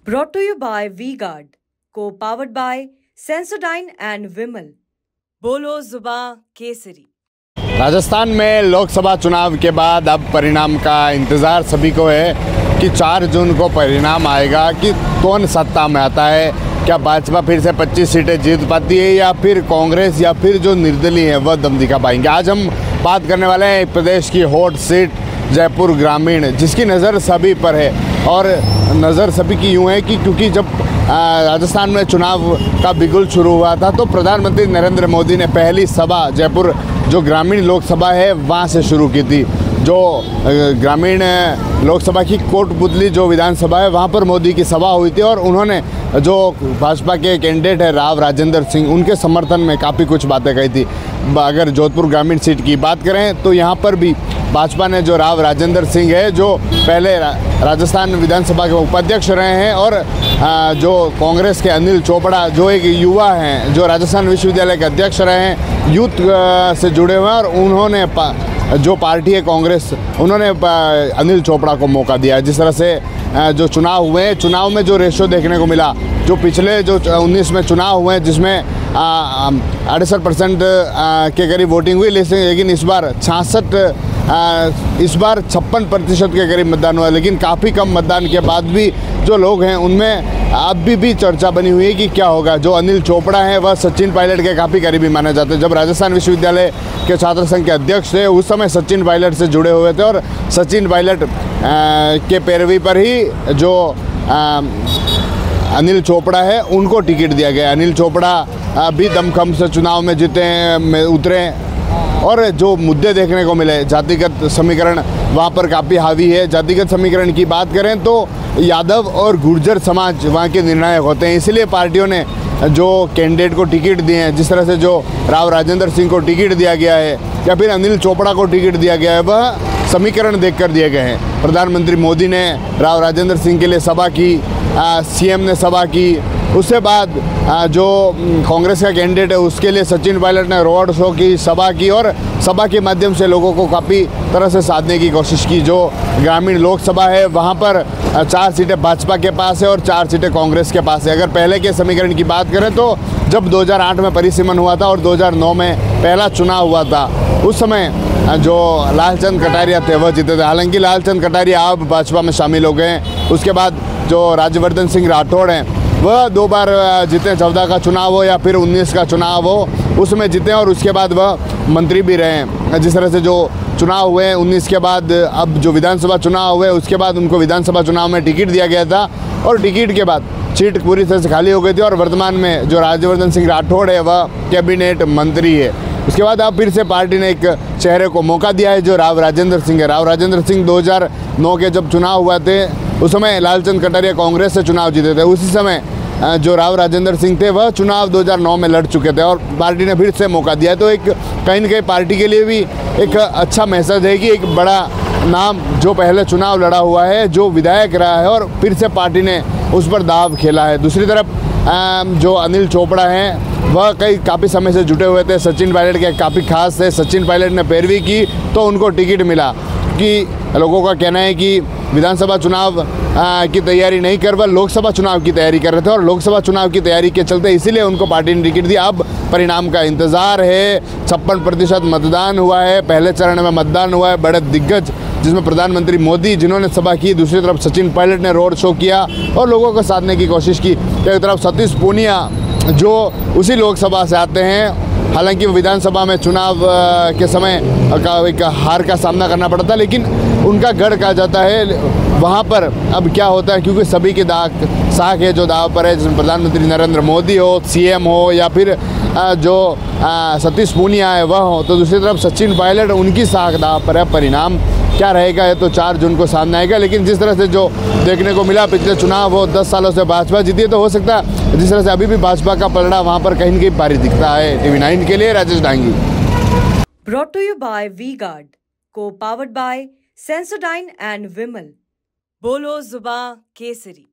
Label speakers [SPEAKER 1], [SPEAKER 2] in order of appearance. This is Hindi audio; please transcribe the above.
[SPEAKER 1] Brought to you by V-Guard, co-powered by Sensodyne and Vimal. बोलो जुबां केसरी।
[SPEAKER 2] राजस्थान में लोकसभा चुनाव के बाद अब परिणाम का इंतज़ार सभी को है कि 4 जून को परिणाम आएगा कि कौन सत्ता में आता है। क्या भाजपा फिर से 25 सीटें जीत पाती है या फिर कांग्रेस या फिर जो निर्दलीय है वह दम दिखा पाएंगे। आज हम बात करने वाले हैं प्रदेश की हॉट सीट जयपुर ग्रामीण, जिसकी नज़र सभी पर है। और नज़र सभी की यूँ है कि क्योंकि जब राजस्थान में चुनाव का बिगुल शुरू हुआ था तो प्रधानमंत्री नरेंद्र मोदी ने पहली सभा जयपुर जो ग्रामीण लोकसभा है वहाँ से शुरू की थी। जो ग्रामीण लोकसभा की कोटपुतली जो विधानसभा है वहाँ पर मोदी की सभा हुई थी और उन्होंने जो भाजपा के कैंडिडेट है राव राजेंद्र सिंह, उनके समर्थन में काफ़ी कुछ बातें कही थी। अगर जोधपुर ग्रामीण सीट की बात करें तो यहाँ पर भी भाजपा ने जो राव राजेंद्र सिंह है जो पहले राजस्थान विधानसभा के उपाध्यक्ष रहे हैं और जो कांग्रेस के अनिल चोपड़ा जो एक युवा हैं जो राजस्थान विश्वविद्यालय के अध्यक्ष रहे हैं, यूथ से जुड़े हुए हैं और उन्होंने जो पार्टी है कांग्रेस, उन्होंने अनिल चोपड़ा को मौका दिया। जिस तरह से जो चुनाव हुए, चुनाव में जो रेशो देखने को मिला, जो पिछले जो 19 में चुनाव हुए जिसमें 68% के करीब वोटिंग हुई, लेकिन इस बार 56% के करीब मतदान हुआ। लेकिन काफ़ी कम मतदान के बाद भी जो लोग हैं उनमें अभी भी चर्चा बनी हुई है कि क्या होगा। जो अनिल चोपड़ा हैं वह सचिन पायलट के काफ़ी करीबी माने जाते हैं। जब राजस्थान विश्वविद्यालय के छात्र संघ के अध्यक्ष थे उस समय सचिन पायलट से जुड़े हुए थे और सचिन पायलट के पैरवी पर ही जो अनिल चोपड़ा है उनको टिकट दिया गया। अनिल चोपड़ा भी दमखम से चुनाव में उतरे और जो मुद्दे देखने को मिले, जातिगत समीकरण वहाँ पर काफ़ी हावी है। जातिगत समीकरण की बात करें तो यादव और गुर्जर समाज वहाँ के निर्णायक होते हैं, इसलिए पार्टियों ने जो कैंडिडेट को टिकट दिए हैं, जिस तरह से जो राव राजेंद्र सिंह को टिकट दिया गया है या फिर अनिल चोपड़ा को टिकट दिया गया है, वह समीकरण देखकर दिए गए हैं। प्रधानमंत्री मोदी ने राव राजेंद्र सिंह के लिए सभा की, सीएम ने सभा की, उसके बाद जो कांग्रेस का कैंडिडेट है उसके लिए सचिन पायलट ने रोड शो की, सभा की और सभा के माध्यम से लोगों को काफ़ी तरह से साधने की कोशिश की। जो ग्रामीण लोकसभा है वहाँ पर 4 सीटें भाजपा के पास है और 4 सीटें कांग्रेस के पास है। अगर पहले के समीकरण की बात करें तो जब 2008 में परिसीमन हुआ था और 2009 में पहला चुनाव हुआ था, उस समय जो लालचंद कटारिया थे वह जीते थे। हालांकि लालचंद कटारिया अब भाजपा में शामिल हो गए हैं। उसके बाद जो राज्यवर्धन सिंह राठौड़ हैं वह 2 बार जीते, 14 का चुनाव हो या फिर 19 का चुनाव हो उसमें जीते और उसके बाद वह मंत्री भी रहे हैं। जिस तरह से जो चुनाव हुए 19 के बाद अब जो विधानसभा चुनाव हुए उसके बाद उनको विधानसभा चुनाव में टिकट दिया गया था और टिकट के बाद सीट पूरी तरह से खाली हो गई थी और वर्तमान में जो राज्यवर्धन सिंह राठौड़ है वह कैबिनेट मंत्री है। उसके बाद अब फिर से पार्टी ने एक चेहरे को मौका दिया है जो राव राजेंद्र सिंह है। राव राजेंद्र सिंह 2009 के जब चुनाव हुआ थे उस समय लालचंद कटारिया कांग्रेस से चुनाव जीते थे। उसी समय जो राव राजेंद्र सिंह थे वह चुनाव 2009 में लड़ चुके थे और पार्टी ने फिर से मौका दिया। तो एक कहीं न कहीं पार्टी के लिए भी एक अच्छा मैसेज है कि एक बड़ा नाम जो पहले चुनाव लड़ा हुआ है, जो विधायक रहा है और फिर से पार्टी ने उस पर दाव खेला है। दूसरी तरफ जो अनिल चोपड़ा हैं वह काफ़ी समय से जुटे हुए थे, सचिन पायलट के काफ़ी खास थे। सचिन पायलट ने पैरवी की तो उनको टिकट मिला कि लोगों का कहना है कि विधानसभा चुनाव की तैयारी नहीं कर, वह लोकसभा चुनाव की तैयारी कर रहे थे और लोकसभा चुनाव की तैयारी के चलते इसीलिए उनको पार्टी ने टिकट दिया। अब परिणाम का इंतज़ार है। 56% मतदान हुआ है, पहले चरण में मतदान हुआ है। बड़े दिग्गज जिसमें प्रधानमंत्री मोदी जिन्होंने सभा की, दूसरी तरफ सचिन पायलट ने रोड शो किया और लोगों को साधने की कोशिश की। एक तरफ सतीश पूनिया जो उसी लोकसभा से आते हैं, हालांकि विधानसभा में चुनाव के समय एक हार का सामना करना पड़ा था, लेकिन उनका गढ़ कहा जाता है वहाँ पर अब क्या होता है क्योंकि सभी के साख है जो दाव पर है, जिसमें प्रधानमंत्री नरेंद्र मोदी हो, सीएम हो या फिर जो सतीश पूनिया है वह हो, तो दूसरी तरफ सचिन पायलट उनकी साख दाव पर है। परिणाम क्या रहेगा ये तो 4 जून को सामने आएगा। लेकिन जिस तरह से जो देखने को मिला पिछले चुनाव हो 10 सालों से भाजपा जीती है, तो हो सकता है जिस तरह से अभी भी भाजपा का पलड़ा वहाँ पर कहीं न कहीं भारी दिखता है। TV9 के लिए Rajesh Dangi.
[SPEAKER 1] Brought to you by V-Guard, co-powered by Sensodyne and Vimal. बोलो जुबां केसरी।